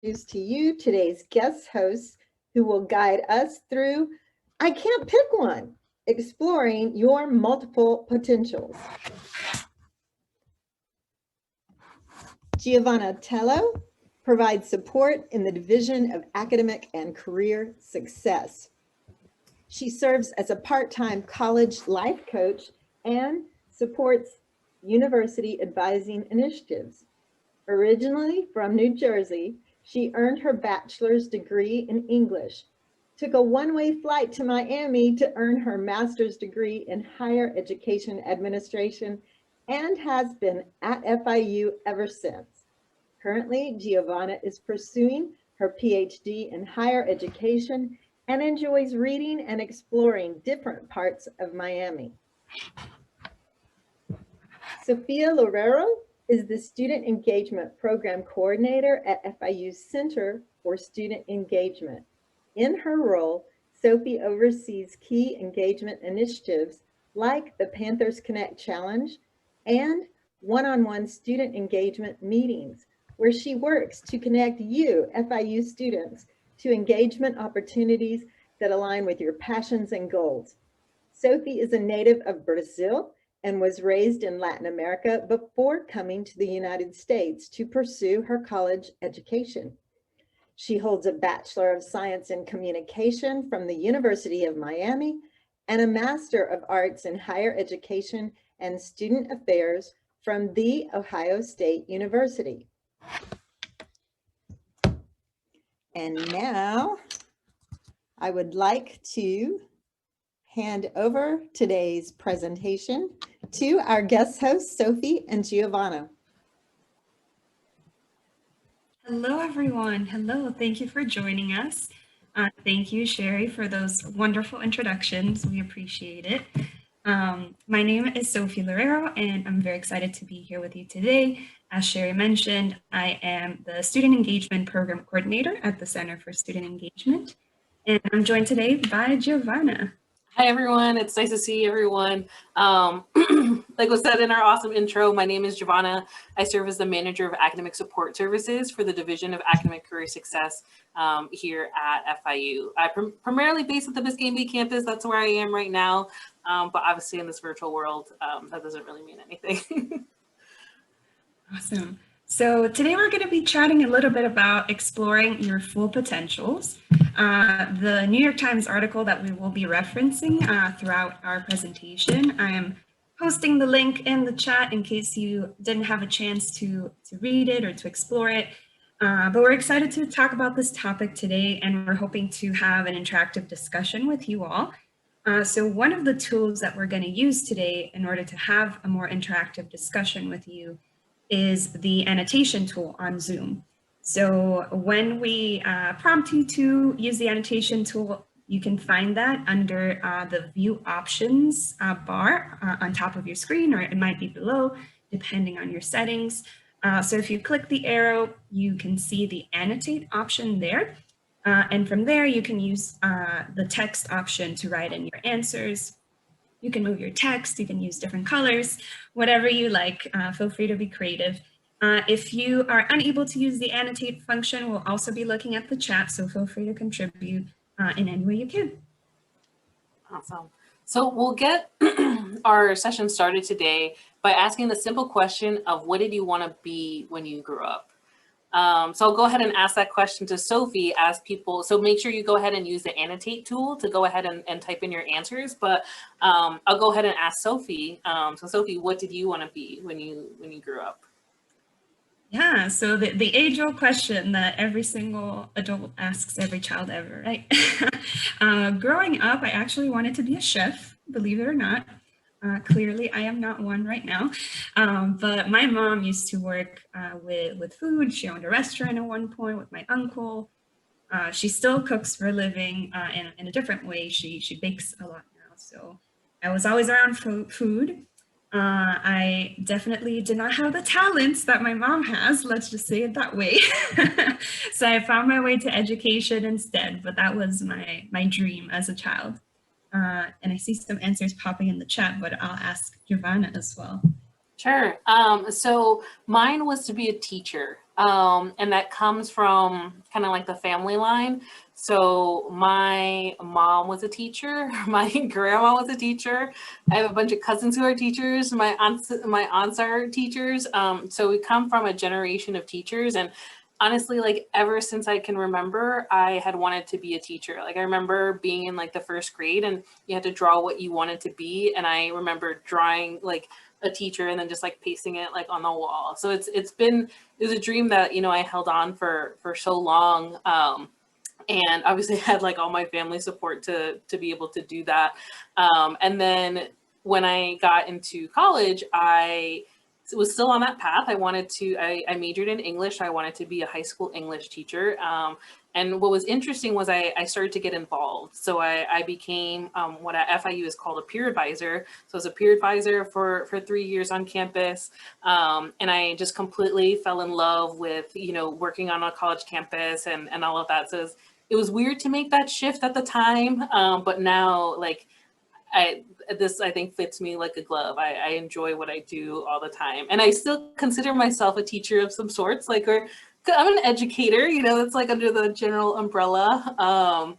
Introduce to you today's guest hosts who will guide us through, I can't pick one, exploring your multiple potentials. Giovanna Tello provides support in the Division of Academic and Career Success. She serves as a part-time college life coach and supports university advising initiatives. Originally from New Jersey, she earned her bachelor's degree in English, took a one-way flight to Miami to earn her master's degree in higher education administration, and has been at FIU ever since. Currently, Giovanna is pursuing her PhD in higher education and enjoys reading and exploring different parts of Miami. Sophie Loureiro is the Student Engagement Program Coordinator at FIU's Center for Student Engagement. In her role, Sophie oversees key engagement initiatives like the Panthers Connect Challenge and one-on-one student engagement meetings, where she works to connect you, FIU students, to engagement opportunities that align with your passions and goals. Sophie is a native of Brazil and was raised in Latin America before coming to the United States to pursue her college education. She holds a Bachelor of Science in Communication from the University of Miami and a Master of Arts in Higher Education and Student Affairs from The Ohio State University. And now I would like to hand over today's presentation to our guest hosts, Sophie and Giovanna. Hello, everyone. Hello. Thank you for joining us. Thank you, Sherry, for those wonderful introductions. We appreciate it. My name is Sophie Loureiro, and I'm very excited to be here with you today. As Sherry mentioned, I am the Student Engagement Program Coordinator at the Center for Student Engagement, and I'm joined today by Giovanna. Hi, everyone. It's nice to see everyone. Like was said in our awesome intro, my name is Giovanna. I serve as the Manager of Academic Support Services for the Division of Academic Career Success here at FIU. I'm primarily based at the Biscayne Bay campus. That's where I am right now. But obviously in this virtual world, that doesn't really mean anything. Awesome. So today we're going to be chatting a little bit about exploring your full potentials. The New York Times article that we will be referencing throughout our presentation, I am posting the link in the chat in case you didn't have a chance to read it or to explore it. But we're excited to talk about this topic today, and we're hoping to have an interactive discussion with you all. So one of the tools that we're going to use today in order to have a more interactive discussion with you is the annotation tool on Zoom. So when we prompt you to use the annotation tool, you can find that under the view options bar on top of your screen, or it might be below, depending on your settings. So if you click the arrow, you can see the annotate option there. And from there, you can use the text option to write in your answers. You can move your text, you can use different colors, whatever you like. Feel free to be creative. If you are unable to use the annotate function, we'll also be looking at the chat, so feel free to contribute in any way you can. Awesome. So we'll get our session started today by asking the simple question of what did you want to be when you grew up? So I'll go ahead and ask that question to Sophie as people, so make sure you go ahead and use the annotate tool to go ahead and type in your answers, but I'll go ahead and ask Sophie. So Sophie, what did you want to be when you grew up? Yeah, so the age-old question that every single adult asks every child ever, right? Growing up, I actually wanted to be a chef, believe it or not. Clearly, I am not one right now, but my mom used to work with food. She owned a restaurant at one point with my uncle. She still cooks for a living in a different way. She bakes a lot now, so I was always around food. I definitely did not have the talents that my mom has, let's just say it that way. So I found my way to education instead, but that was my dream as a child. And I see some answers popping in the chat, but I'll ask Giovanna as well. Sure. So mine was to be a teacher. And that comes from kind of like the family line. So my mom was a teacher, my grandma was a teacher. I have a bunch of cousins who are teachers. My aunts are teachers. So we come from a generation of teachers, and honestly, like ever since I can remember, I had wanted to be a teacher. Like I remember being in like the first grade and you had to draw what you wanted to be. And I remember drawing like a teacher and then just like pasting it like on the wall. So it was a dream that, you know, I held on for so long. And obviously had like all my family support to be able to do that. And then when I got into college, I was still on that path. I majored in English. I wanted to be a high school English teacher. And what was interesting was I started to get involved. So I became what at FIU is called a peer advisor. So I was a peer advisor for 3 years on campus. And I just completely fell in love with, you know, working on a college campus and all of that. So it was weird to make that shift at the time. But now like this I think fits me like a glove. I enjoy what I do all the time. And I still consider myself a teacher of some sorts, like, or I'm an educator, you know, it's like under the general umbrella.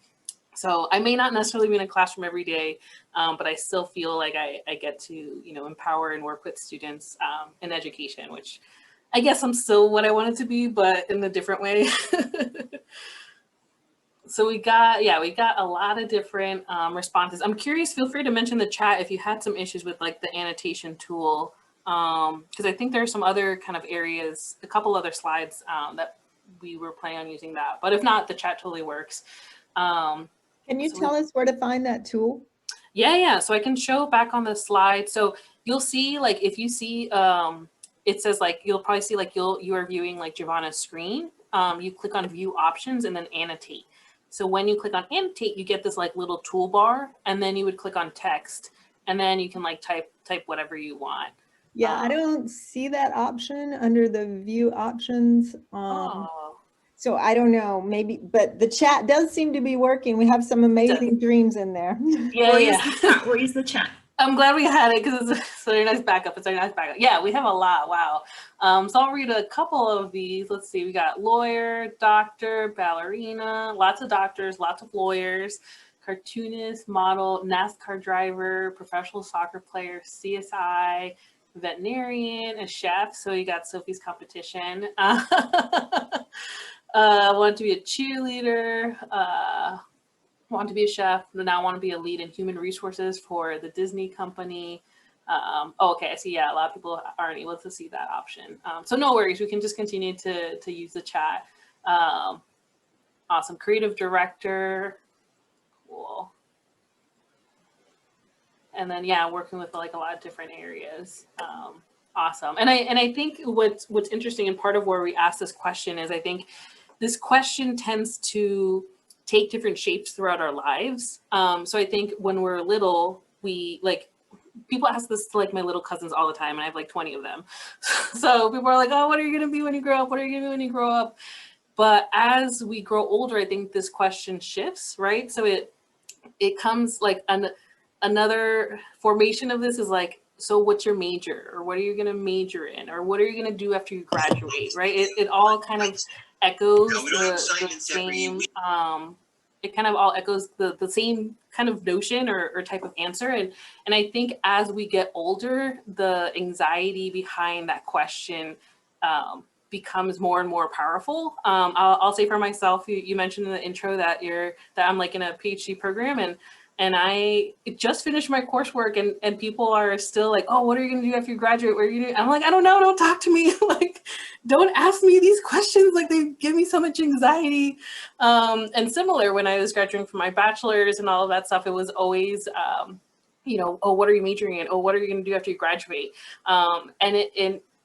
So I may not necessarily be in a classroom every day, but I still feel like I get to, you know, empower and work with students in education, which I guess I'm still what I wanted to be, but in a different way. So we got a lot of different responses. I'm curious, feel free to mention the chat if you had some issues with like the annotation tool, because I think there are some other kind of areas, a couple other slides that we were planning on using that. But if not, the chat totally works. Can you tell us where to find that tool? Yeah. So I can show back on the slide. So you'll see, like, if you see, it says like, you'll probably see like you are viewing like Giovanna's screen. You click on view options and then annotate. So when you click on annotate, you get this like little toolbar, and then you would click on text, and then you can like type whatever you want. Yeah, I don't see that option under the view options. So I don't know, maybe, but the chat does seem to be working. We have some amazing dreams in there. We'll use the chat. I'm glad we had it because it's a nice backup. It's a nice backup. Yeah, we have a lot. Wow. So I'll read a couple of these. Let's see. We got lawyer, doctor, ballerina, lots of doctors, lots of lawyers, cartoonist, model, NASCAR driver, professional soccer player, CSI, veterinarian, a chef. So you got Sophie's competition. Want to be a cheerleader. Want to be a chef, now want to be a lead in human resources for the Disney company. Okay, I see. Yeah, a lot of people aren't able to see that option. So no worries, we can just continue to use the chat. Awesome, creative director, cool. And then yeah, working with like a lot of different areas. Awesome, and I think what's interesting, and part of where we ask this question is, I think this question tends to take different shapes throughout our lives. So I think when we're little, we like, people ask this to like my little cousins all the time, and I have like 20 of them. So people are like, oh, what are you gonna be when you grow up? What are you gonna be when you grow up? But as we grow older, I think this question shifts, right? So it comes like another formation of this is like, so what's your major, or what are you gonna major in, or what are you gonna do after you graduate, right? It all kind of echoes the same, it kind of all echoes the same kind of notion or type of answer. And I think as we get older, the anxiety behind that question becomes more and more powerful. I'll say for myself, you mentioned in the intro that I'm like in a PhD program, and I just finished my coursework, and people are still like, oh, what are you gonna do after you graduate? What are you gonna do? I'm like, I don't know, don't talk to me. Like, don't ask me these questions. Like, they give me so much anxiety. And similar, when I was graduating from my bachelor's and all of that stuff, it was always, you know, oh, what are you majoring in? Oh, what are you gonna do after you graduate?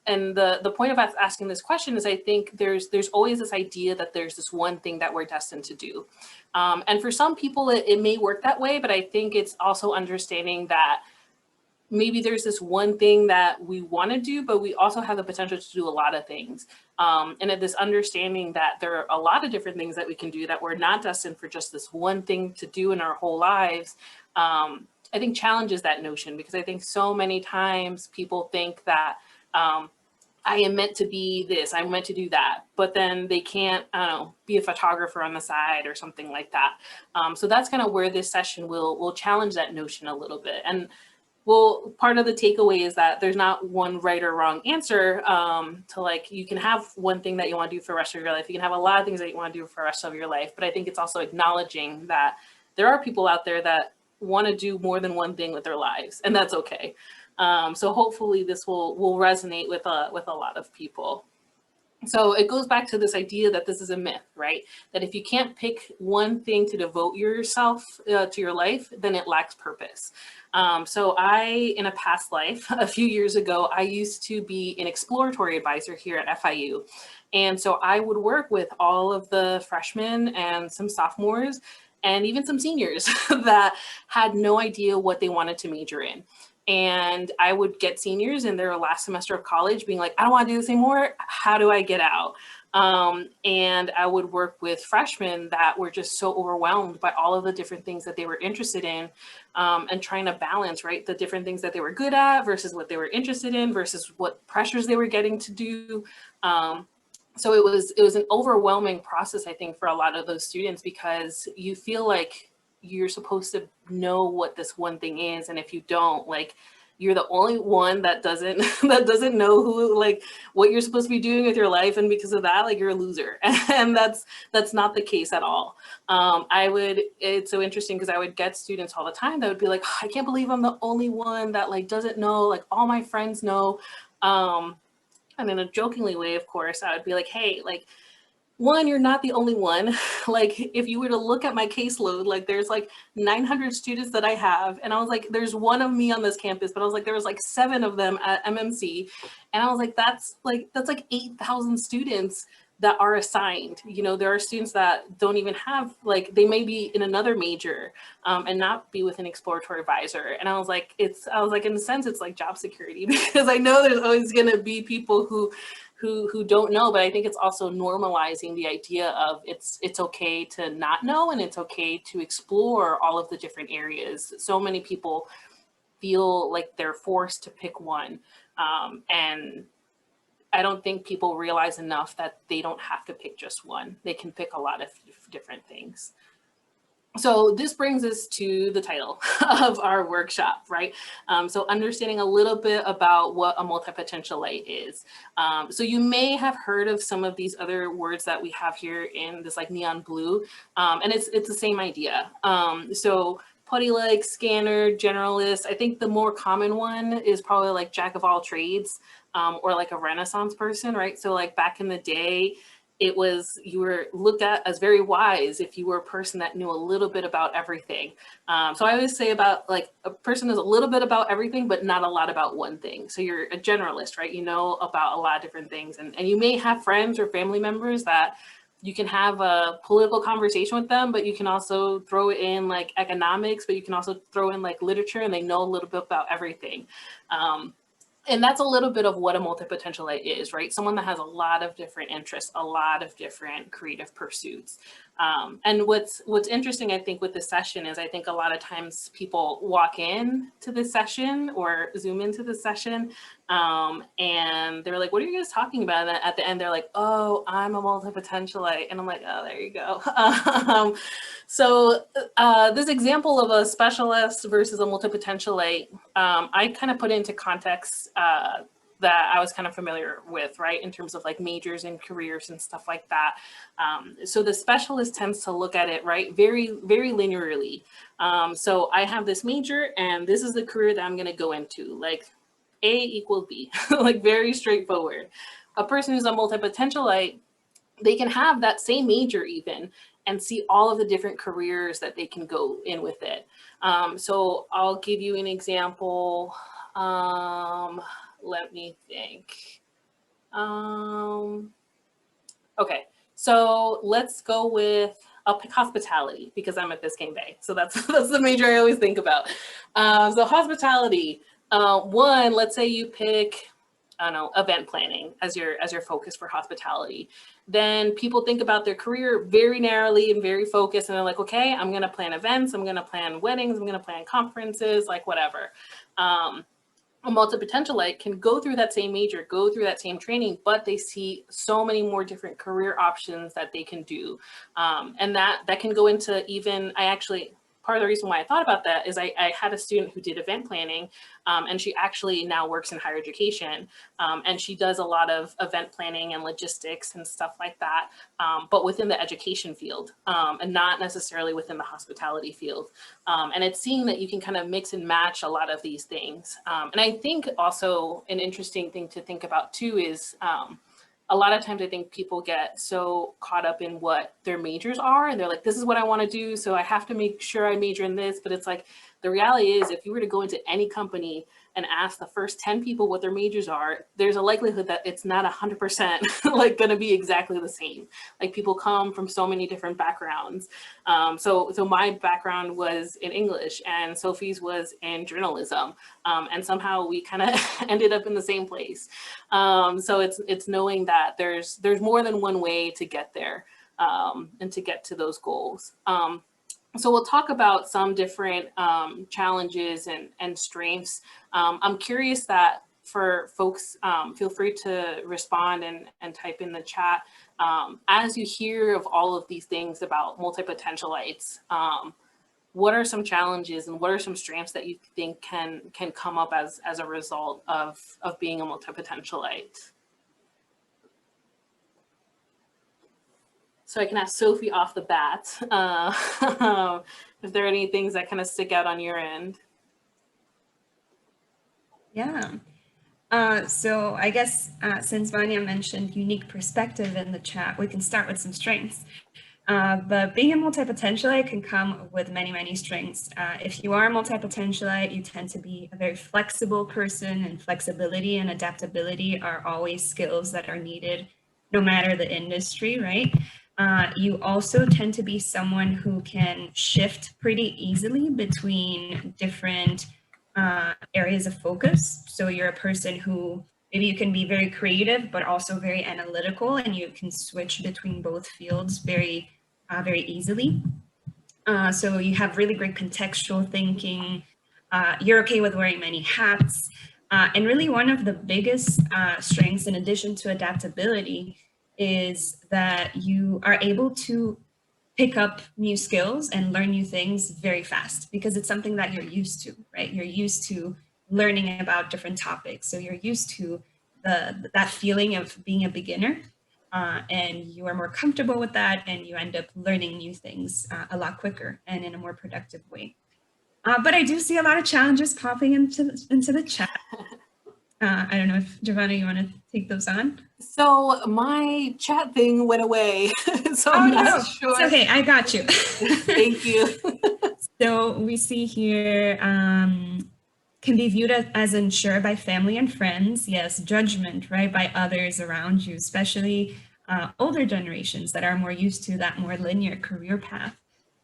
And the point of us asking this question is, I think there's always this idea that there's this one thing that we're destined to do. And for some people, it may work that way, but I think it's also understanding that maybe there's this one thing that we want to do, but we also have the potential to do a lot of things. And this understanding that there are a lot of different things that we can do, that we're not destined for just this one thing to do in our whole lives, I think challenges that notion, because I think so many times people think that I am meant to be this, I'm meant to do that, but then they can't, I don't know, be a photographer on the side or something like that. So that's kind of where this session will challenge that notion a little bit. And well, part of the takeaway is that there's not one right or wrong answer to like, you can have one thing that you want to do for the rest of your life. You can have a lot of things that you want to do for the rest of your life. But I think it's also acknowledging that there are people out there that want to do more than one thing with their lives, and that's okay. So hopefully this will resonate with a lot of people. So it goes back to this idea that this is a myth, right? That if you can't pick one thing to devote yourself to your life, then it lacks purpose. So in a past life, a few years ago, I used to be an exploratory advisor here at FIU. And so I would work with all of the freshmen and some sophomores and even some seniors that had no idea what they wanted to major in. And I would get seniors in their last semester of college being like, I don't want to do this anymore. How do I get out? And I would work with freshmen that were just so overwhelmed by all of the different things that they were interested in, and trying to balance, right, the different things that they were good at versus what they were interested in versus what pressures they were getting to do. So it was an overwhelming process, I think, for a lot of those students, because you feel like you're supposed to know what this one thing is, and if you don't, like, you're the only one that doesn't know who, like, what you're supposed to be doing with your life, and because of that, like, you're a loser. And that's not the case at all. It's so interesting because I would get students all the time that would be like, oh, I can't believe I'm the only one that like doesn't know, like all my friends know. And in a jokingly way, of course, I would be like, hey, like, one, you're not the only one. Like, if you were to look at my caseload, like there's like 900 students that I have. And I was like, there's one of me on this campus, but I was like, there was like 7 of them at MMC. And I was like, that's like 8,000 students that are assigned. You know, there are students that don't even have, like, they may be in another major and not be with an exploratory advisor. And I was like, in a sense, it's like job security, because I know there's always going to be people who don't know, but I think it's also normalizing the idea of it's okay to not know, and it's okay to explore all of the different areas. So many people feel like they're forced to pick one. And I don't think people realize enough that they don't have to pick just one. They can pick a lot of different things. So this brings us to the title of our workshop, right? So understanding a little bit about what a multipotentialite is. So you may have heard of some of these other words that we have here in this like neon blue, and it's the same idea. So putty-like, scanner, generalist. I think the more common one is probably like jack of all trades, or like a Renaissance person, right? So like back in the day, you were looked at as very wise if you were a person that knew a little bit about everything. So I always say about like a person is a little bit about everything, but not a lot about one thing. So you're a generalist, right? You know about a lot of different things, and you may have friends or family members that you can have a political conversation with them, but you can also throw in like economics, but you can also throw in like literature, and they know a little bit about everything. And that's a little bit of what a multipotentialite is, right? Someone that has a lot of different interests, a lot of different creative pursuits. And what's interesting, I think, with this session is I think a lot of times people walk in to this session or Zoom into the session, and they're like, what are you guys talking about? And at the end, they're like, oh, I'm a multipotentialite. And I'm like, oh, there you go. So this example of a specialist versus a multipotentialite, I kind of put into context that I was kind of familiar with, right, in terms of like majors and careers and stuff like that. So the specialist tends to look at it, right, very, very linearly. So I have this major, and this is the career that I'm going to go into, like A equals B, like very straightforward. A person who's a multipotentialite, they can have that same major even and see all of the different careers that they can go in with it. So I'll give you an example. Let me think. Okay, so let's go with, I'll pick hospitality because I'm at Biscayne Bay. So that's the major I always think about. So hospitality, one, let's say you pick, I don't know, event planning as your focus for hospitality. Then people think about their career very narrowly and very focused, and they're like, okay, I'm gonna plan events, I'm gonna plan weddings, I'm gonna plan conferences, like whatever. a multipotentialite can go through that same major, go through that same training, but they see so many more different career options that they can do. And that can go into even, part of the reason why I thought about that is I had a student who did event planning, and she actually now works in higher education. And she does a lot of event planning and logistics and stuff like that, but within the education field, and not necessarily within the hospitality field. And it's seeing that you can kind of mix and match a lot of these things. And I think also an interesting thing to think about too is, a lot of times I think people get so caught up in what their majors are, and they're like, this is what I want to do, so I have to make sure I major in this. But it's like, the reality is, if you were to go into any company and ask the first 10 people what their majors are, there's a likelihood that it's not 100% like going to be exactly the same. Like, people come from so many different backgrounds. So my background was in English, and Sophie's was in journalism. And somehow we kind of ended up in the same place. So it's knowing that there's more than one way to get there, and to get to those goals. So we'll talk about some different challenges and strengths. I'm curious that for folks, feel free to respond and type in the chat. As you hear of all of these things about multipotentialites, what are some challenges and what are some strengths that you think can come up as a result of being a multipotentialite? So I can ask Sophie off the bat, if there are any things that kind of stick out on your end. Yeah. So I guess since Vanya mentioned unique perspective in the chat, we can start with some strengths. But being a multipotentialite can come with many, many strengths. If you are a multipotentialite, you tend to be a very flexible person, and flexibility and adaptability are always skills that are needed no matter the industry, right? You also tend to be someone who can shift pretty easily between different areas of focus. So you're a person who maybe you can be very creative, but also very analytical, and you can switch between both fields very easily. So you have really great contextual thinking. You're okay with wearing many hats. And really one of the biggest strengths, in addition to adaptability, is that you are able to pick up new skills and learn new things very fast, because it's something that you're used to, right? You're used to learning about different topics. So you're used to that feeling of being a beginner, and you are more comfortable with that, and you end up learning new things a lot quicker and in a more productive way. But I do see a lot of challenges popping into the chat. I don't know if Giovanna, you want to take those on? So my chat thing went away, so I'm not sure. It's okay, I got you. Thank you. So we see here, can be viewed as unsure by family and friends. Yes, judgment, right, by others around you, especially older generations that are more used to that more linear career path.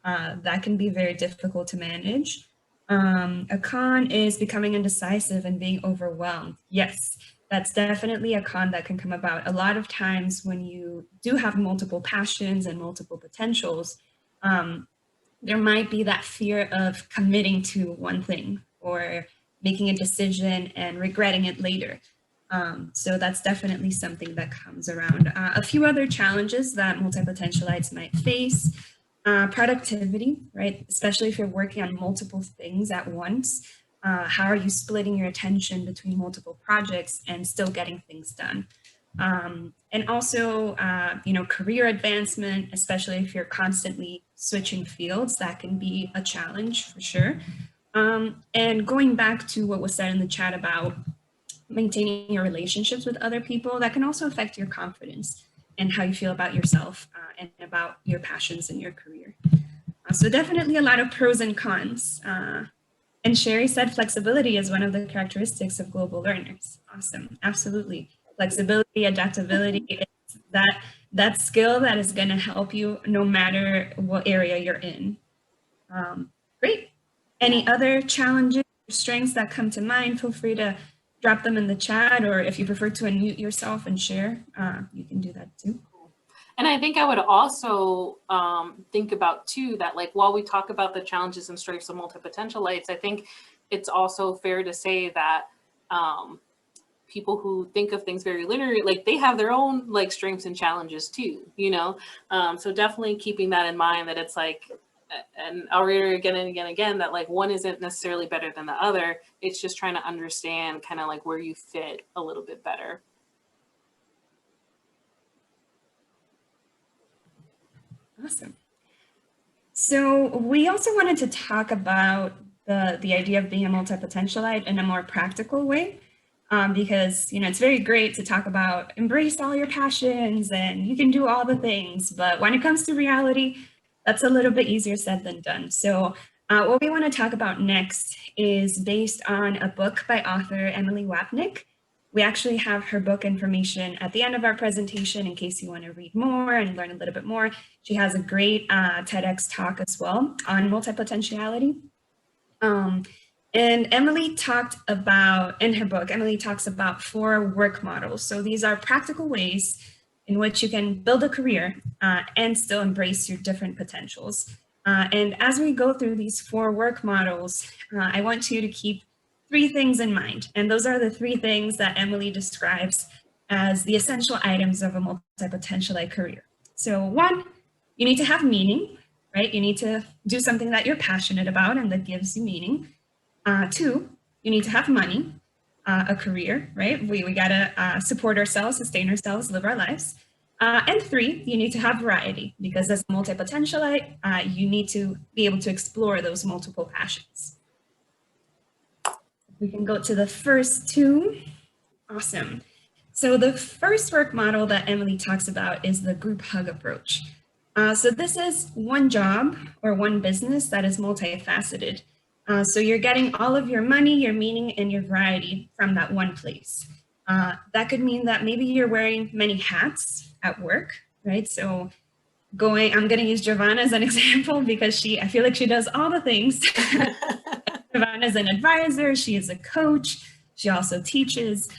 That can be very difficult to manage. A con is becoming indecisive and being overwhelmed. Yes, that's definitely a con that can come about. A lot of times when you do have multiple passions and multiple potentials, there might be that fear of committing to one thing or making a decision and regretting it later. So that's definitely something that comes around. A few other challenges that multipotentialites might face. Productivity, right? Especially if you're working on multiple things at once. How are you splitting your attention between multiple projects and still getting things done? And also, career advancement, especially if you're constantly switching fields, that can be a challenge for sure. And going back to what was said in the chat about maintaining your relationships with other people, that can also affect your confidence and how you feel about yourself and about your passions in your career. So definitely a lot of pros and cons. And Sherry said flexibility is one of the characteristics of global learners. Awesome, absolutely. Flexibility, adaptability, it's that skill that is gonna help you no matter what area you're in. Great. Any other challenges or strengths that come to mind, feel free to drop them in the chat, or if you prefer to unmute yourself and share, you can do that too. And I think I would also think about too, that like, while we talk about the challenges and strengths of multipotentialites, I think it's also fair to say that people who think of things very linearly, like they have their own like strengths and challenges too, you know? So definitely keeping that in mind, that it's like, and I'll reiterate again and again and again, that like one isn't necessarily better than the other. It's just trying to understand kind of like where you fit a little bit better. Awesome. So we also wanted to talk about the idea of being a multipotentialite in a more practical way, because, you know, it's very great to talk about embrace all your passions and you can do all the things, but when it comes to reality, that's a little bit easier said than done. So what we want to talk about next is based on a book by author Emily Wapnick. We actually have her book information at the end of our presentation in case you want to read more and learn a little bit more. She has a great TEDx talk as well on multipotentiality. And Emily talked about, in her book, Emily talks about 4 work models. So these are practical ways in which you can build a career and still embrace your different potentials. And as we go through these 4 work models, I want you to keep 3 things in mind. And those are the 3 things that Emily describes as the essential items of a multipotentialite career. So 1, you need to have meaning, right? You need to do something that you're passionate about and that gives you meaning. 2, you need to have money, a career, right? We gotta support ourselves, sustain ourselves, live our lives. And 3, you need to have variety, because as a multipotentialite, you need to be able to explore those multiple passions. We can go to the first 2. Awesome. So the first work model that Emily talks about is the group hug approach. So this is one job or one business that is multifaceted. So you're getting all of your money, your meaning, and your variety from that one place. That could mean that maybe you're wearing many hats at work, right? So I'm going to use Giovanna as an example because I feel like she does all the things. Giovanna is an advisor, she is a coach, she also teaches,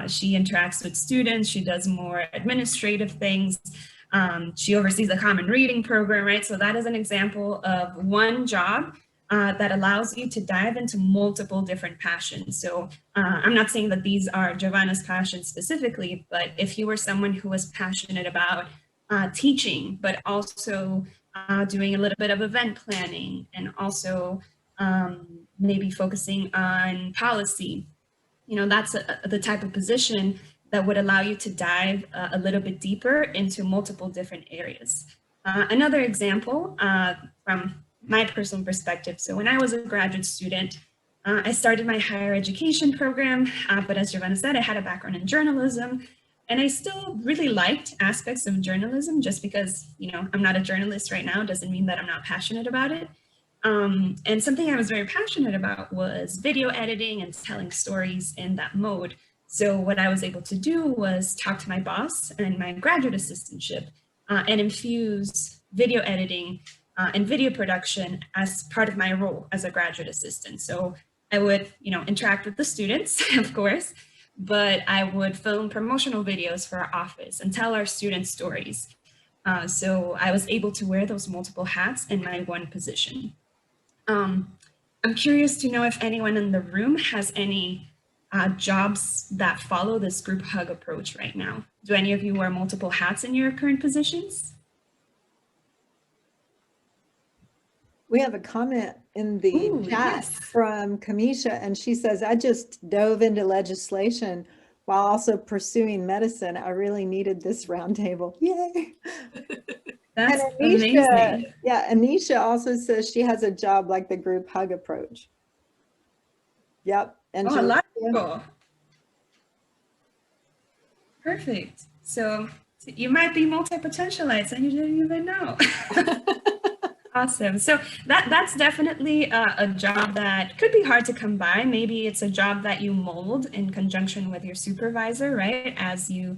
she interacts with students, she does more administrative things, she oversees a common reading program, right? So that is an example of one job that allows you to dive into multiple different passions. So I'm not saying that these are Giovanna's passions specifically, but if you were someone who was passionate about teaching, but also doing a little bit of event planning and also maybe focusing on policy, you know, that's the type of position that would allow you to dive a little bit deeper into multiple different areas. Another example from my personal perspective. So when I was a graduate student, I started my higher education program, but as Giovanna said, I had a background in journalism, and I still really liked aspects of journalism. Just because, you know, I'm not a journalist right now doesn't mean that I'm not passionate about it. And something I was very passionate about was video editing and telling stories in that mode. So what I was able to do was talk to my boss and my graduate assistantship and infuse video editing and video production as part of my role as a graduate assistant. So I would, you know, interact with the students, of course, but I would film promotional videos for our office and tell our students stories. So I was able to wear those multiple hats in my one position. I'm curious to know if anyone in the room has any jobs that follow this group hug approach right now. Do any of you wear multiple hats in your current positions? We have a comment in the chat from Kamisha, and she says, I just dove into legislation while also pursuing medicine. I really needed this roundtable. Yay. That's and Anisha, amazing. Yeah, Anisha also says she has a job like the group hug approach. Yep. And a lot of people. Perfect. So you might be multi-potentialites and you didn't even know. Awesome. So that's definitely a job that could be hard to come by. Maybe it's a job that you mold in conjunction with your supervisor, right, as you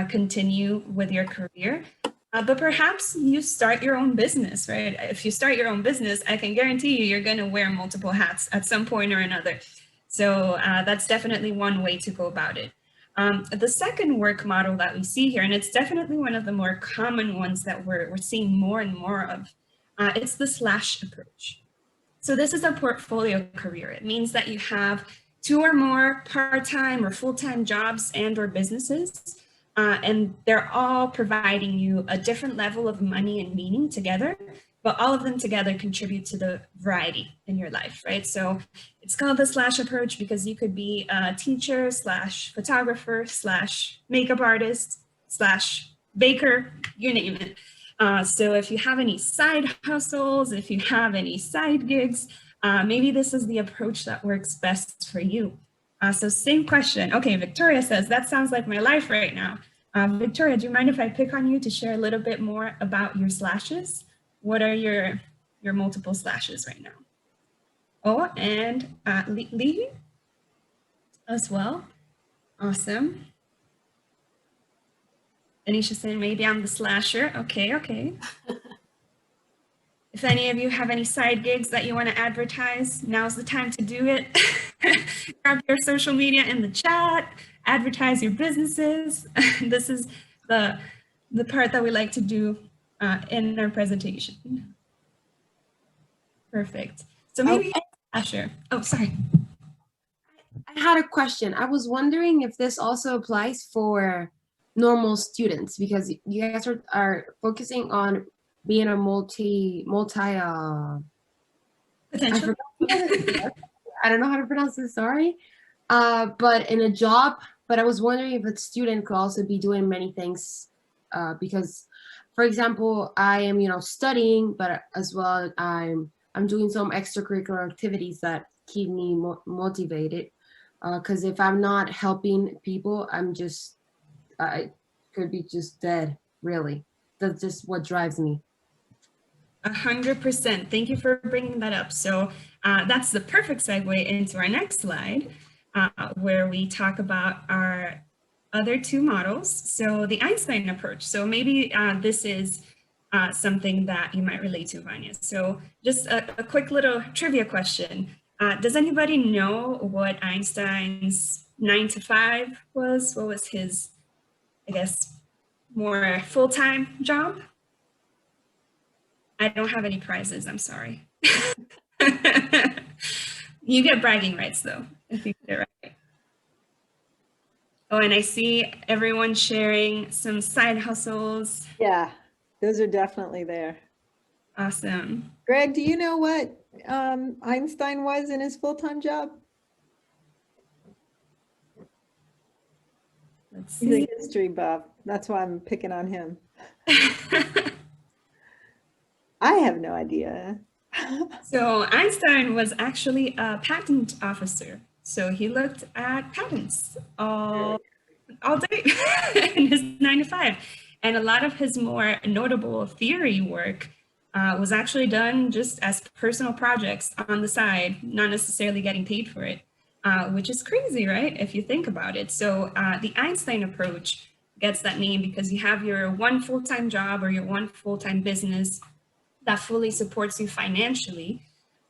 continue with your career. But perhaps you start your own business, right? If you start your own business, I can guarantee you're going to wear multiple hats at some point or another. So that's definitely one way to go about it. The second work model that we see here, and it's definitely one of the more common ones that we're seeing more and more of, it's the slash approach. So this is a portfolio career. It means that you have 2 or more part-time or full-time jobs and or businesses. And they're all providing you a different level of money and meaning together, but all of them together contribute to the variety in your life, right? So it's called the slash approach because you could be a teacher slash photographer slash makeup artist slash baker, you name it. So if you have any side hustles, if you have any side gigs, maybe this is the approach that works best for you. So same question. Okay, Victoria says, that sounds like my life right now. Victoria, do you mind if I pick on you to share a little bit more about your slashes? What are your multiple slashes right now? Oh, and Lee as well. Awesome. Anisha saying, maybe I'm the slasher. Okay, okay. If any of you have any side gigs that you want to advertise, now's the time to do it. Grab your social media in the chat, advertise your businesses. This is the part that we like to do in our presentation. Perfect. So maybe, sure. Oh, sorry. I had a question. I was wondering if this also applies for normal students, because you guys are focusing on being a multi Potential. I don't know how to pronounce this, sorry. But in a job, but I was wondering if a student could also be doing many things, because, for example, I am, studying, but as well, I'm doing some extracurricular activities that keep me motivated. Because if I'm not helping people, I could be just dead, really. That's just what drives me. 100%. Thank you for bringing that up. So that's the perfect segue into our next slide, where we talk about our other 2 models. So the Einstein approach. So maybe this is something that you might relate to, Vanya. So just a quick little trivia question. Does anybody know what Einstein's 9 to 5 was? What was his, I guess, more full-time job? I don't have any prizes, I'm sorry. You get bragging rights though, if you get it right. Oh, and I see everyone sharing some side hustles. Yeah, those are definitely there. Awesome. Greg, do you know what Einstein was in his full-time job? Let's He's see. a history buff. That's why I'm picking on him. I have no idea. So Einstein was actually a patent officer. So he looked at patents all day in his 9 to 5. And a lot of his more notable theory work was actually done just as personal projects on the side, not necessarily getting paid for it, which is crazy, right? If you think about it. So the Einstein approach gets that name because you have your one full-time job or your one full-time business that fully supports you financially,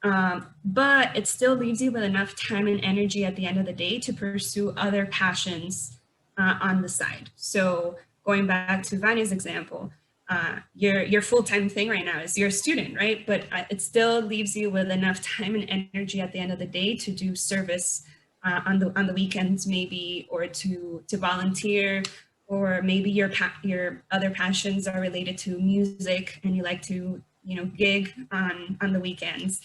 but it still leaves you with enough time and energy at the end of the day to pursue other passions on the side. So going back to Vanya's example, your full-time thing right now is you're a student, right? But it still leaves you with enough time and energy at the end of the day to do service on the weekends maybe, or to volunteer, or maybe your other passions are related to music and you like to gig on the weekends.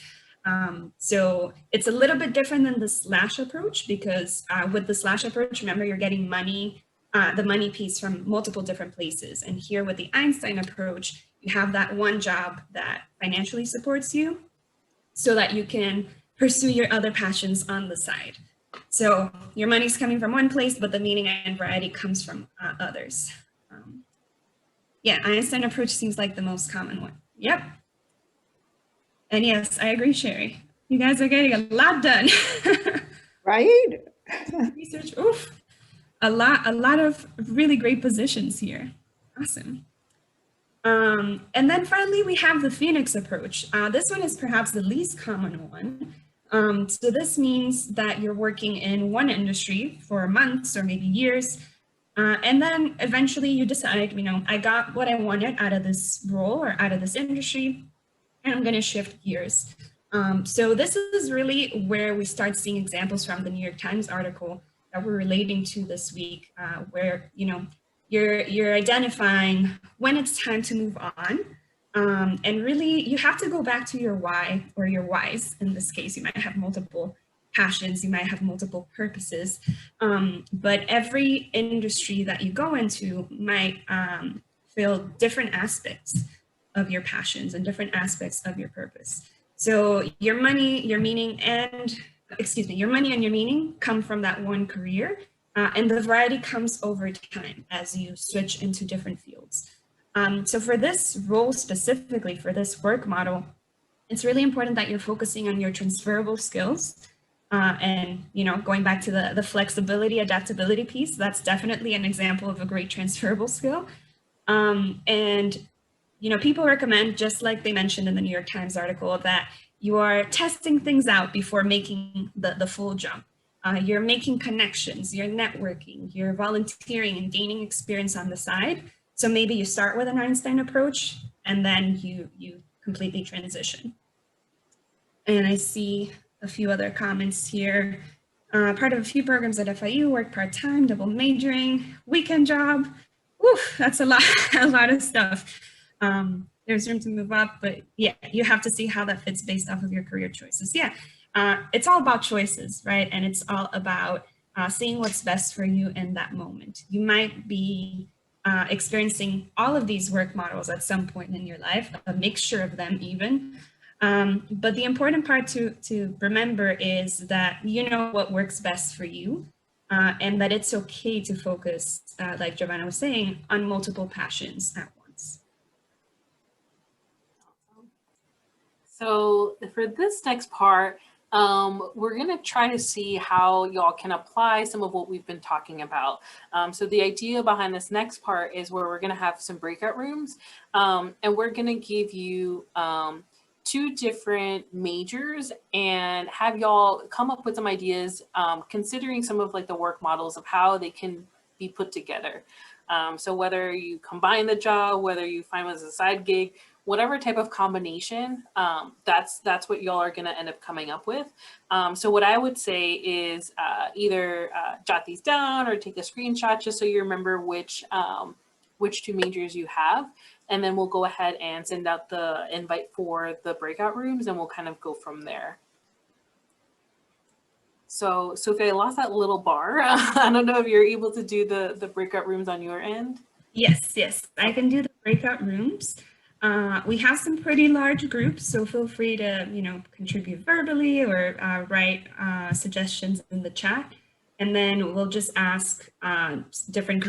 So it's a little bit different than the slash approach because with the slash approach, remember, you're getting money, the money piece from multiple different places. And here with the Einstein approach, you have that one job that financially supports you so that you can pursue your other passions on the side. So your money's coming from one place, but the meaning and variety comes from others. Yeah, Einstein approach seems like the most common one. Yep. And yes, I agree, Sherry. You guys are getting a lot done. Right? Research, oof. A lot of really great positions here. Awesome. And then finally, we have the Phoenix approach. This one is perhaps the least common one. So this means that you're working in one industry for months or maybe years, and then eventually you decide, I got what I wanted out of this role or out of this industry, and I'm going to shift gears. So this is really where we start seeing examples from the New York Times article that we're relating to this week, where you're identifying when it's time to move on. And really, you have to go back to your why or your whys. In this case, you might have multiple passions, you might have multiple purposes, but every industry that you go into might fill different aspects of your passions and different aspects of your purpose. So your money, your meaning, and your money and your meaning come from that one career, and the variety comes over time as you switch into different fields. So for this role specifically, for this work model, it's really important that you're focusing on your transferable skills. And going back to the flexibility, adaptability piece, that's definitely an example of a great transferable skill. And people recommend, just like they mentioned in the New York Times article, that you are testing things out before making the full jump. You're making connections, you're networking, you're volunteering and gaining experience on the side. So maybe you start with an Einstein approach and then you completely transition. And I see a few other comments here. Part of a few programs at FIU, work part-time, double majoring, weekend job. Oof, that's a lot of stuff. There's room to move up, but yeah, you have to see how that fits based off of your career choices. Yeah, it's all about choices, right? And it's all about seeing what's best for you in that moment. You might be experiencing all of these work models at some point in your life, a mixture of them even. But the important part to remember is that you know what works best for you, and that it's okay to focus, like Giovanna was saying, on multiple passions at once. So for this next part, we're going to try to see how y'all can apply some of what we've been talking about. So the idea behind this next part is where we're going to have some breakout rooms, and we're going to give you 2 different majors and have y'all come up with some ideas, considering some of like the work models of how they can be put together. So whether you combine the job, whether you find it as a side gig, whatever type of combination, that's what y'all are going to end up coming up with. So what I would say is either jot these down or take a screenshot just so you remember which 2 majors you have. And then we'll go ahead and send out the invite for the breakout rooms and we'll kind of go from there. So Sophie, I lost that little bar. I don't know if you're able to do the breakout rooms on your end. Yes, I can do the breakout rooms. We have some pretty large groups, so feel free to contribute verbally or write suggestions in the chat, and then we'll just ask different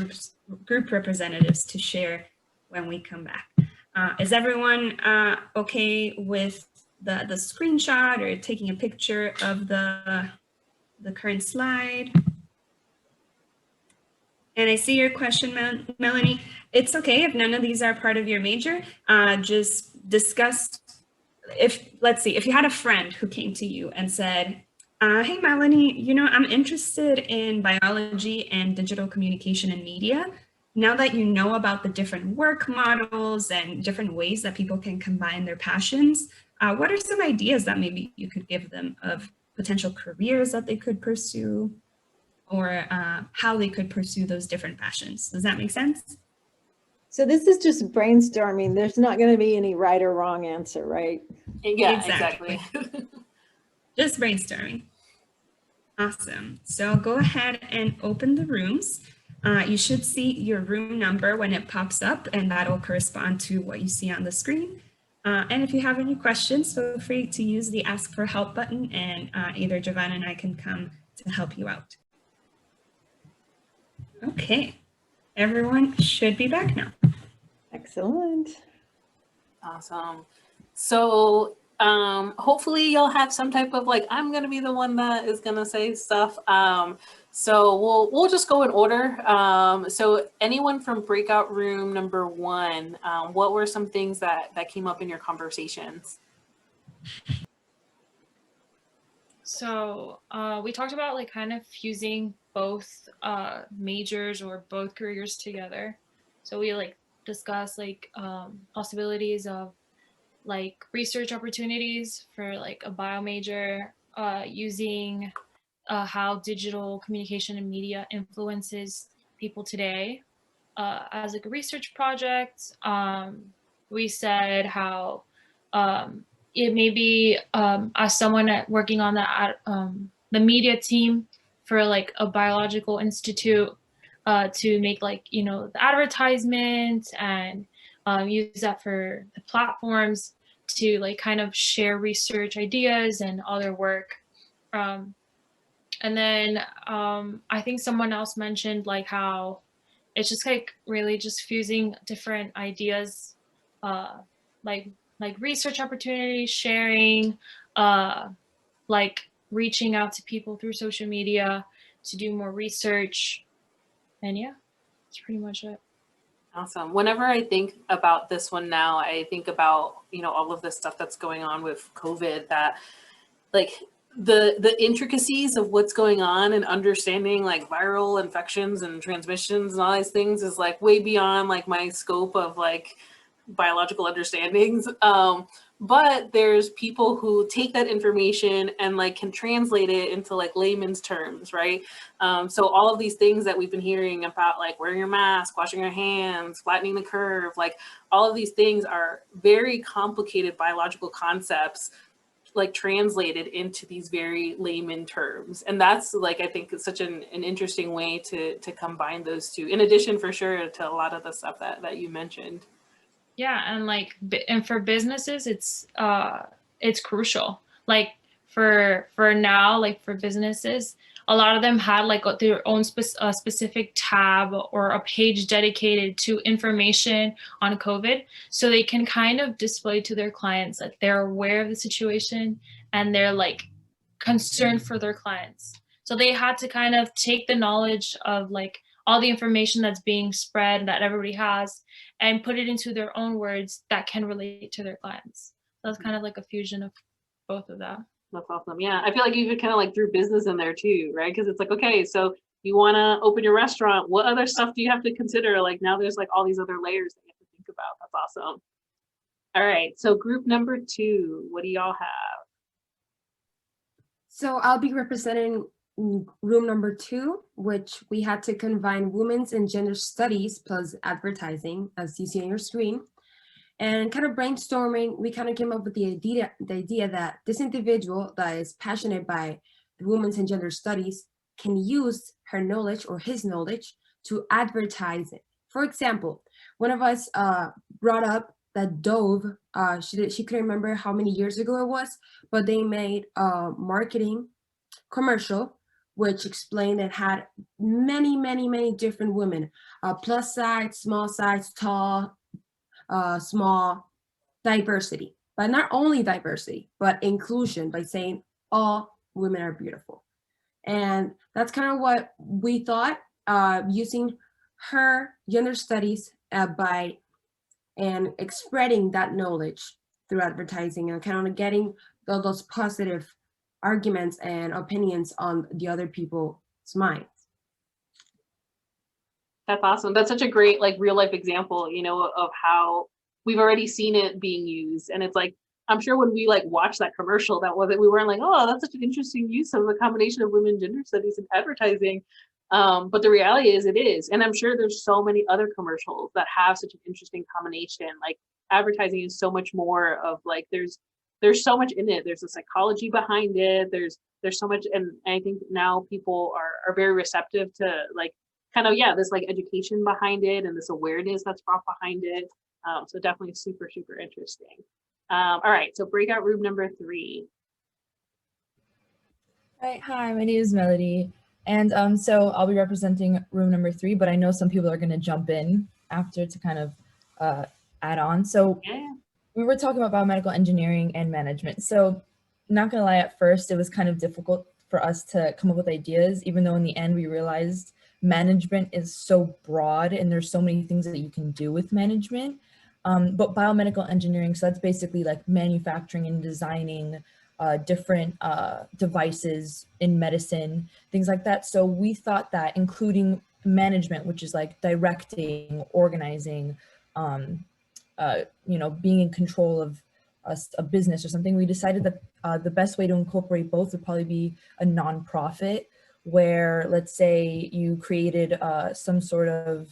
group representatives to share when we come back. Is everyone okay with the screenshot or taking a picture of the current slide? And I see your question, Melanie. It's okay if none of these are part of your major. Just discuss, let's see, if you had a friend who came to you and said, hey, Melanie, I'm interested in biology and digital communication and media. Now that you know about the different work models and different ways that people can combine their passions, what are some ideas that maybe you could give them of potential careers that they could pursue, or how they could pursue those different passions? Does that make sense? So this is just brainstorming. There's not going to be any right or wrong answer, right? Yeah, exactly. Just brainstorming. Awesome. So go ahead and open the rooms. You should see your room number when it pops up, and that'll correspond to what you see on the screen. And if you have any questions, feel free to use the Ask for Help button, and either Giovanna and I can come to help you out. Okay, everyone should be back now. Excellent. Awesome. So hopefully you'll have some type of I'm going to be the one that is going to say stuff. So we'll just go in order. So anyone from breakout room number 1, what were some things that came up in your conversations? So we talked about kind of fusing both majors or both careers together. So we discussed possibilities of like research opportunities for like a bio major, using how digital communication and media influences people today, as like a research project. We said how it may be, as someone working on the media team for like a biological institute, to make like, you know, the advertisement and use that for the platforms to like kind of share research ideas and other work. Um, and then I think someone else mentioned like how it's just like really just fusing different ideas, uh, like research opportunities, sharing, uh, like reaching out to people through social media to do more research. And yeah, that's pretty much it. Awesome. Whenever I think about this one now, I think about, you know, all of this stuff that's going on with COVID, that like the intricacies of what's going on and understanding like viral infections and transmissions and all these things is like way beyond like my scope of like biological understandings. But there's people who take that information and like can translate it into like layman's terms, right? So all of these things that we've been hearing about, like wearing your mask, washing your hands, flattening the curve, like all of these things are very complicated biological concepts, like translated into these very layman terms. And that's like, I think it's such an interesting way to combine those two, in addition for sure to a lot of the stuff that you mentioned. Yeah, and like and for businesses it's crucial. Like for now, like for businesses, a lot of them had like their own specific tab or a page dedicated to information on COVID, so they can kind of display to their clients that they're aware of the situation and they're like concerned for their clients. So they had to kind of take the knowledge of like all the information that's being spread that everybody has and put it into their own words that can relate to their clients. So that's kind of like a fusion of both of that. That's awesome. Yeah, I feel like you even kind of like threw business in there too, right? Because it's like, okay, so you want to open your restaurant, what other stuff do you have to consider? Like now there's like all these other layers that you have to think about. That's awesome. All right, so group number 2, what do y'all have? So I'll be representing room number 2, which we had to combine women's and gender studies plus advertising, as you see on your screen. And kind of brainstorming, we kind of came up with the idea that this individual that is passionate by women's and gender studies can use her knowledge or his knowledge to advertise it. For example, one of us brought up that Dove, she couldn't remember how many years ago it was, but they made a marketing commercial which explained and had many different women, plus size, small size, tall, small, diversity, but not only diversity, but inclusion, by saying all women are beautiful. And that's kind of what we thought, using her gender studies by and spreading that knowledge through advertising and kind of getting those positive arguments and opinions on the other people's minds. That's awesome. That's such a great like real life example, you know, of how we've already seen it being used. And it's like, I'm sure when we like watched that commercial, we weren't like, oh, that's such an interesting use of the combination of women gender studies and advertising. But the reality is it is. And I'm sure there's so many other commercials that have such an interesting combination. Like advertising is so much more of like, there's so much in it. There's a psychology behind it. There's so much. And I think now people are very receptive to like, kind of, yeah, this like education behind it and this awareness that's brought behind it. So definitely super interesting. All right, so breakout room number 3. Hi, my name is Melody, and so I'll be representing room number 3, but I know some people are going to jump in after to kind of add on. So yeah. We were talking about biomedical engineering and management. So not gonna lie, at first it was kind of difficult for us to come up with ideas, even though in the end we realized management is so broad and there's so many things that you can do with management. But biomedical engineering, so that's basically like manufacturing and designing different devices in medicine, things like that. So we thought that including management, which is like directing, organizing, being in control of a business or something, we decided that the best way to incorporate both would probably be a nonprofit, where let's say you created some sort of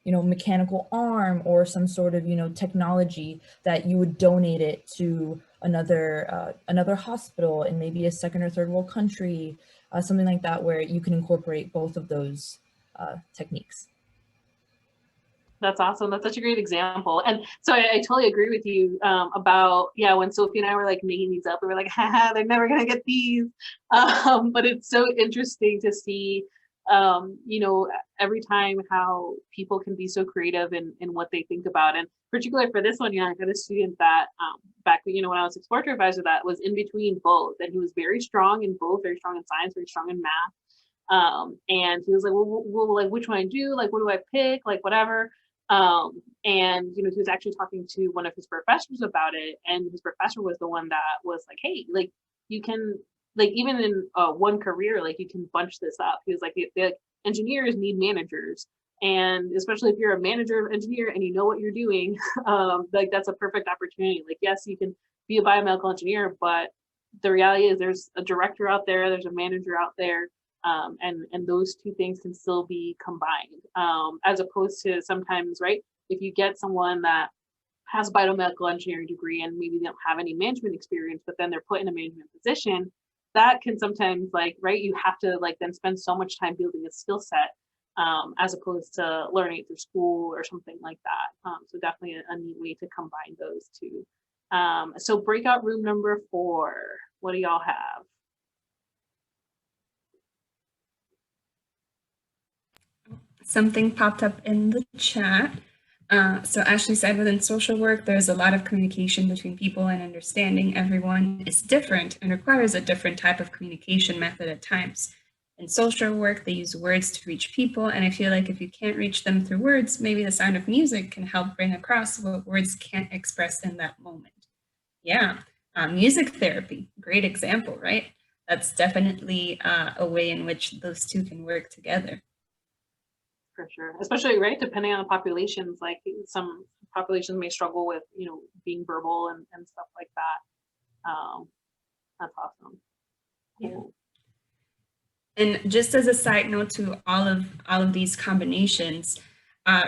mechanical arm or some sort of technology, that you would donate it to another hospital in maybe a second or third world country, something like that, where you can incorporate both of those techniques. That's awesome. That's such a great example. And so I totally agree with you about, yeah, when Sophie and I were like making these up, we were like, haha, they're never going to get these. But it's so interesting to see, every time how people can be so creative in what they think about. And particularly for this one, I got a student that back, when I was exploratory advisor, that was in between both. And he was very strong in both, very strong in science, very strong in math. And he was like, well, like, which one I do? Like, what do I pick? Like, whatever. And he was actually talking to one of his professors about it, and his professor was the one that was like, hey, like, you can, like, even in one career, like, you can bunch this up. He was like, the engineers need managers, and especially if you're a manager of engineer and you know what you're doing, like, that's a perfect opportunity. Like, yes, you can be a biomedical engineer, but the reality is there's a director out there, there's a manager out there. And those two things can still be combined, as opposed to sometimes, right, if you get someone that has a biomedical engineering degree and maybe they don't have any management experience, but then they're put in a management position, that can sometimes, like, right, you have to like then spend so much time building a skill set, as opposed to learning it through school or something like that. So definitely a neat way to combine those two. So breakout room number 4, what do y'all have? Something popped up in the chat. So Ashley said, within social work, there's a lot of communication between people, and understanding everyone is different and requires a different type of communication method at times. In social work, they use words to reach people, and I feel like if you can't reach them through words, maybe the sound of music can help bring across what words can't express in that moment. Yeah, music therapy, great example, right? That's definitely a way in which those two can work together. For sure, especially, right, depending on the populations, like some populations may struggle with being verbal and stuff like that. That's awesome. Yeah. And just as a side note to all of these combinations,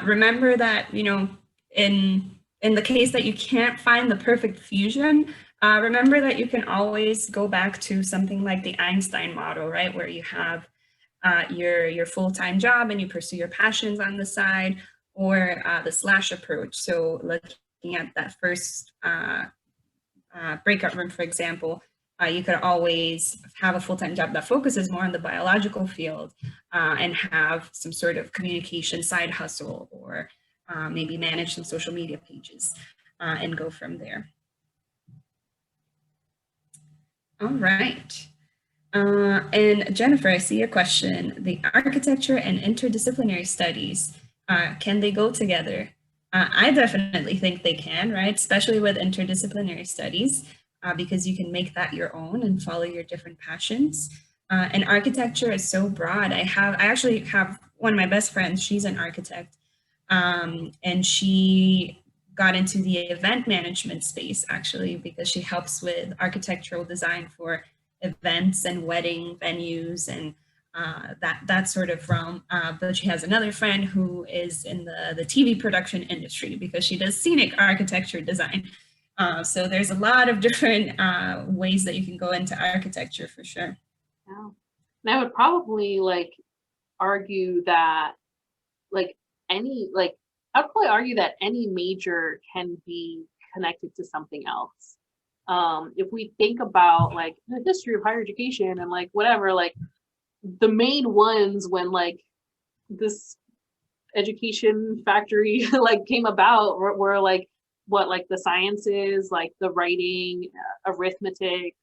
remember that in the case that you can't find the perfect fusion, remember that you can always go back to something like the Einstein model, right, where you have your full-time job and you pursue your passions on the side, or the slash approach. So looking at that first breakout room, for example, you could always have a full-time job that focuses more on the biological field, and have some sort of communication side hustle, or maybe manage some social media pages, and go from there. All right. And Jennifer, I see your question. The architecture and interdisciplinary studies, can they go together? I definitely think they can, right? Especially with interdisciplinary studies, because you can make that your own and follow your different passions. And architecture is so broad. I actually have one of my best friends, she's an architect, and she got into the event management space, actually, because she helps with architectural design for events and wedding venues and that sort of realm. But she has another friend who is in the TV production industry, because she does scenic architecture design. So there's a lot of different ways that you can go into architecture, for sure. Yeah. And I would probably argue that I'd probably argue that any major can be connected to something else. If we think about the history of higher education and whatever, the main ones when this education factory came about were the sciences, the writing, arithmetic,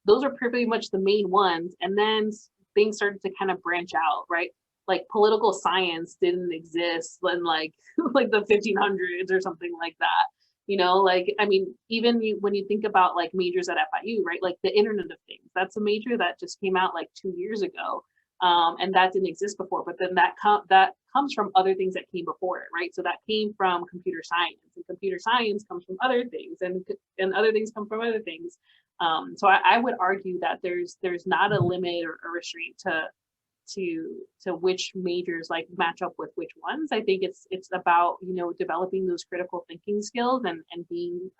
those are pretty much the main ones. And then things started to kind of branch out, right? Political science didn't exist in the 1500s or something like that. I mean, even when you think about majors at FIU, right? The Internet of Things, that's a major that just came out 2 years ago. And that didn't exist before, but then that comes from other things that came before it, right? So that came from computer science, and computer science comes from other things, and other things come from other things. So I would argue that there's not a limit or a restraint to which majors like match up with which ones. I think it's about, you know, developing those critical thinking skills and being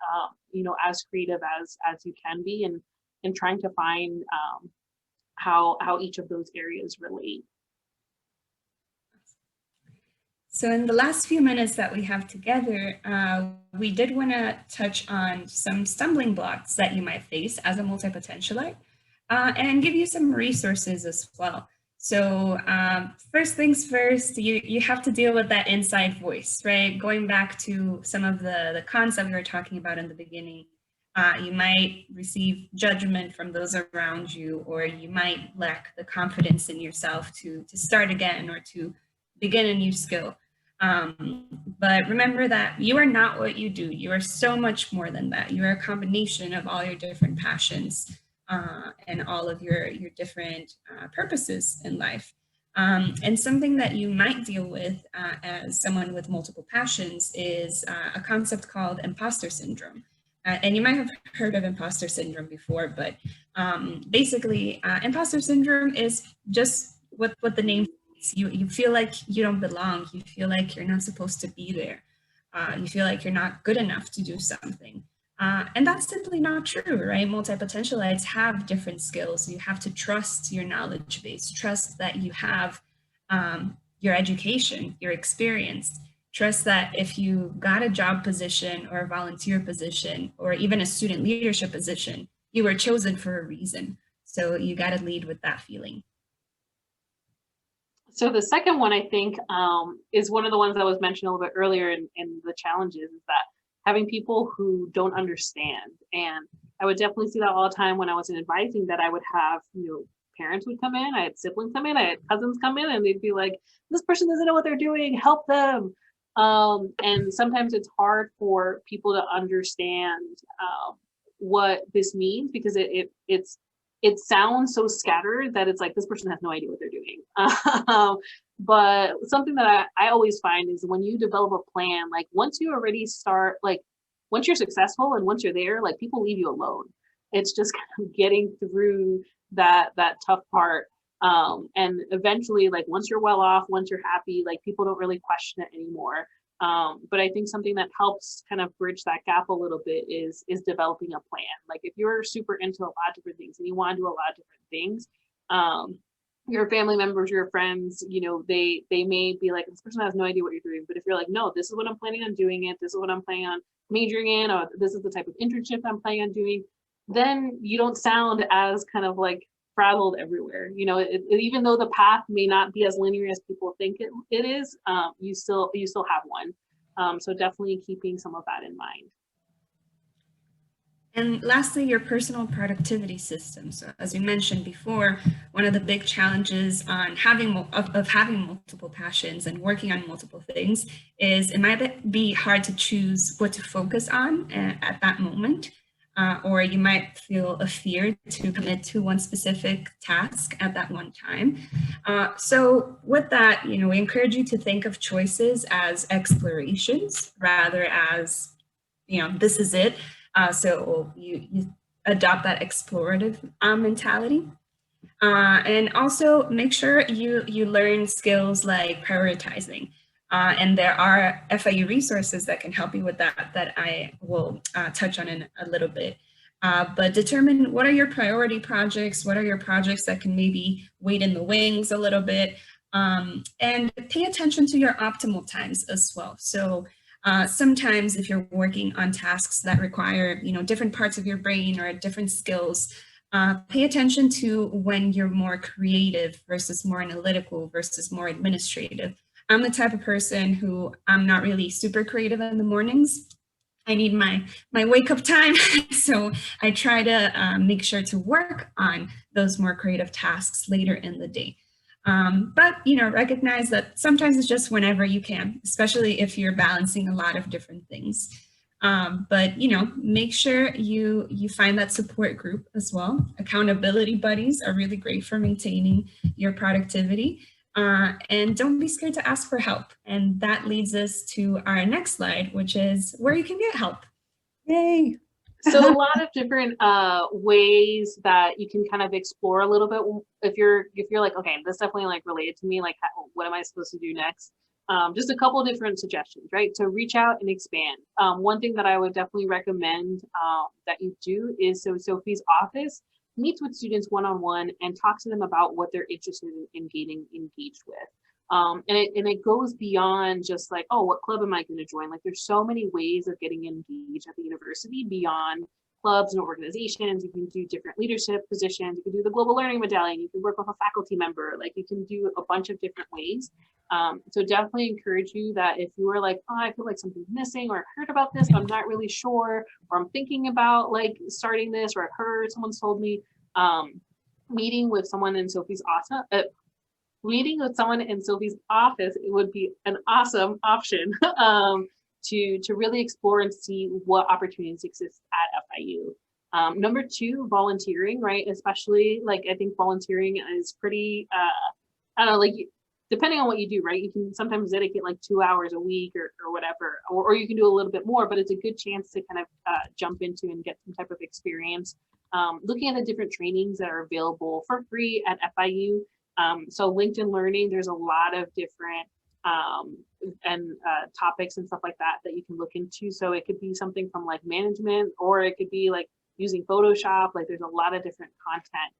you know, as creative as you can be, and trying to find how each of those areas relate. So in the last few minutes that we have together, we did want to touch on some stumbling blocks that you might face as a multipotentialite, and give you some resources as well. So first things first, you have to deal with that inside voice, right? Going back to some of the concepts we were talking about in the beginning, you might receive judgment from those around you, or you might lack the confidence in yourself to start again or to begin a new skill. But remember that you are not what you do. You are so much more than that. You are a combination of all your different passions and all of your different purposes in life. And something that you might deal with as someone with multiple passions is a concept called imposter syndrome. And you might have heard of imposter syndrome before, but basically imposter syndrome is just what the name. You feel like you don't belong. You feel like you're not supposed to be there. You feel like you're not good enough to do something. And that's simply not true, right? Multipotentialites have different skills. You have to trust your knowledge base, trust that you have your education, your experience, trust that if you got a job position or a volunteer position or even a student leadership position, you were chosen for a reason. So you got to lead with that feeling. So the second one, I think, is one of the ones that was mentioned a little bit earlier in the challenges, is that having people who don't understand. And I would definitely see that all the time when I was in advising, that I would have, you know, parents would come in, I had siblings come in, I had cousins come in, and they'd be like, this person doesn't know what they're doing, help them. And sometimes it's hard for people to understand what this means, because it sounds so scattered that it's like, this person has no idea what they're doing. But something that I always find is when you develop a plan, like once you already start, like once you're successful and once you're there, like people leave you alone. It's just kind of getting through that tough part. And eventually, like once you're well off, once you're happy, like people don't really question it anymore. But I think something that helps kind of bridge that gap a little bit is developing a plan. Like if you're super into a lot of different things and you want to do a lot of different things, your family members, your friends, you know, they may be like, this person has no idea what you're doing. But if you're like, no, this is what I'm planning on doing it, this is what I'm planning on majoring in, or this is the type of internship I'm planning on doing, then you don't sound as kind of like frazzled everywhere. You know, even though the path may not be as linear as people think it is, you still have one. So definitely keeping some of that in mind. And lastly, your personal productivity system. So as we mentioned before, one of the big challenges on having multiple passions and working on multiple things is it might be hard to choose what to focus on at that moment. Or you might feel a fear to commit to one specific task at that one time. So with that, you know, we encourage you to think of choices as explorations rather as, you know, this is it. So you adopt that explorative mentality. And also make sure you learn skills like prioritizing. And there are FIU resources that can help you with that I will touch on in a little bit. But determine what are your priority projects, what are your projects that can maybe wait in the wings a little bit, and pay attention to your optimal times as well. So sometimes if you're working on tasks that require, you know, different parts of your brain or different skills, pay attention to when you're more creative versus more analytical versus more administrative. I'm the type of person who I'm not really super creative in the mornings. I need my wake up time. So I try to make sure to work on those more creative tasks later in the day. But, you know, recognize that sometimes it's just whenever you can, especially if you're balancing a lot of different things. But, you know, make sure you find that support group as well. Accountability buddies are really great for maintaining your productivity. And don't be scared to ask for help. And that leads us to our next slide, which is where you can get help. Yay. So a lot of different ways that you can kind of explore a little bit if you're like, okay, this definitely like related to me, like what am I supposed to do next? Just a couple of different suggestions, right? To reach out and expand. One thing that I would definitely recommend that you do is, so Sophie's office meets with students one-on-one and talks to them about what they're interested in getting engaged with. And it goes beyond just like, oh, what club am I going to join? Like there's so many ways of getting engaged at the university beyond clubs and organizations. You can do different leadership positions. You can do the global learning medallion. You can work with a faculty member. Like you can do a bunch of different ways. So definitely encourage you that if you are like, oh, I feel like something's missing, or I heard about this, but I'm not really sure, or I'm thinking about like starting this, or I heard someone's told me, meeting with someone in Sophie's meeting with someone in Sophie's office, it would be an awesome option to really explore and see what opportunities exist at FIU. Number two, volunteering, right? Especially like, I think volunteering is pretty, I don't know, like depending on what you do, right? You can sometimes dedicate like 2 hours a week or whatever, or you can do a little bit more, but it's a good chance to kind of jump into and get some type of experience. Looking at the different trainings that are available for free at FIU. So LinkedIn Learning, there's a lot of different topics and stuff like that you can look into. So it could be something from like management, or it could be like using Photoshop. Like there's a lot of different content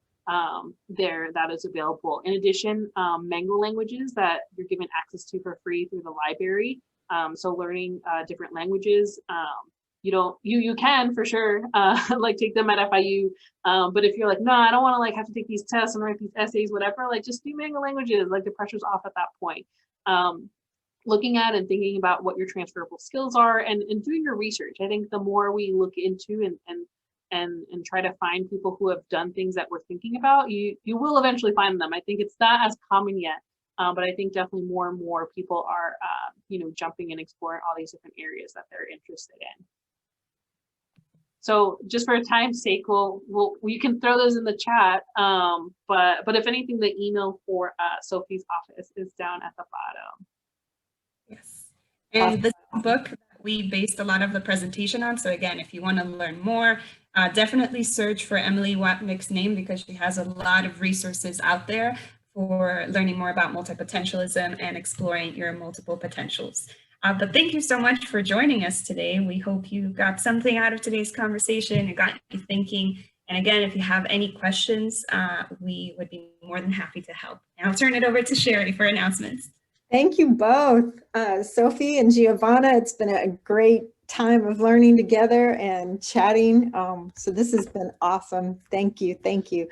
there that is available. In addition, Mango languages that you're given access to for free through the library. So learning different languages. You can for sure like take them at FIU, but if you're like, no, I don't want to like have to take these tests and write these essays, whatever, like just do Mango languages. Like the pressure's off at that point. Looking at and thinking about what your transferable skills are, and doing your research. I think the more we look into and try to find people who have done things that we're thinking about, you will eventually find them. I think it's not as common yet, but I think definitely more and more people are jumping and exploring all these different areas that they're interested in. So just for time's sake, we can throw those in the chat. But if anything, the email for Sophie's office is down at the bottom. Yes. And this book that we based a lot of the presentation on. So again, if you want to learn more, definitely search for Emily Watnick's name, because she has a lot of resources out there for learning more about multipotentialism and exploring your multiple potentials. But thank you so much for joining us today. We hope you got something out of today's conversation. It got you thinking. And again, if you have any questions, we would be more than happy to help. And I'll turn it over to Sherry for announcements. Thank you both, Sophie and Giovanna. It's been a great time of learning together and chatting. So this has been awesome. Thank you. Thank you.